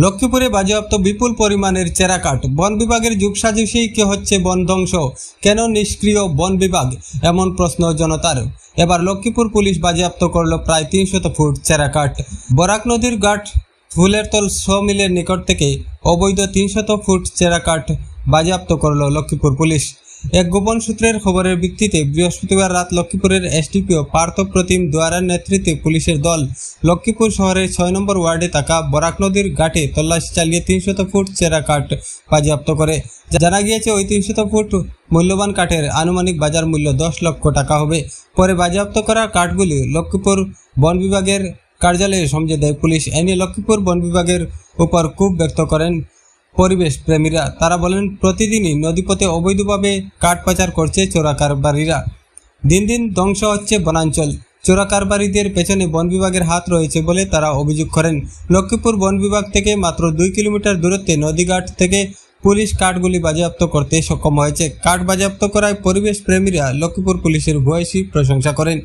লক্ষ্মীপুরে বাজেয়াপ্ত বিপুল পরিমাণের চেরা কাঠ। বন বিভাগের যুগসাজুসেই কি হচ্ছে বন ধ্বংস? কেন নিষ্ক্রিয় বন বিভাগ? এমন প্রশ্ন জনতার। এবার লক্ষ্মীপুর পুলিশ বাজেয়াপ্ত করল প্রায় 300 ফুট চেরা কাঠ। বরাক নদীর ঘাট ফুলেরতল মিলের নিকট থেকে অবৈধ 300 ফুট চেরা কাঠ বাজেয়াপ্ত করল লক্ষ্মীপুর পুলিশ। এক গোপন সূত্রের খবরের ভিত্তিতে বৃহস্পতিবার রাত লক্ষ্মীপুরের এসডিপিও পার্থ প্রতিম দোয়ারার নেতৃত্বে পুলিশের দল লক্ষ্মীপুর শহরের 6 নম্বর ওয়ার্ডে থাকা বরাক নদীর ঘাটে তল্লাশি চালিয়ে 300 ফুট চেরা কাঠ বাজেয়াপ্ত করে। জানা গিয়েছে ওই 300 ফুট মূল্যবান কাঠের আনুমানিক বাজার মূল্য 10 লক্ষ টাকা হবে। পরে বাজেয়াপ্ত করা কাঠগুলি লক্ষ্মীপুর বন বিভাগের কার্যালয়ে সমঝে দেয় পুলিশ। এ নিয়ে লক্ষ্মীপুর বন বিভাগের উপর ক্ষোভ ব্যক্ত করেন পরিবেশ প্রেমীরা। তারা বলেন, প্রতিদিনই নদীপথে অবৈধভাবে কাঠ পাচার করছে চোরা কারবারিরা। দিন দিন ধ্বংস হচ্ছে বনাঞ্চল। চোরা কারবারিদের পেছনে বন বিভাগের হাত রয়েছে বলে তারা অভিযোগ করেন। লক্ষ্মীপুর বন বিভাগ থেকে মাত্র 2 কিলোমিটার দূরত্বে নদীঘাট থেকে পুলিশ কাঠগুলি বাজেয়াপ্ত করতে সক্ষম হয়েছে। কাঠ বাজেয়াপ্ত করায় পরিবেশ প্রেমীরা লক্ষ্মীপুর পুলিশের ভূয়সী প্রশংসা করেন।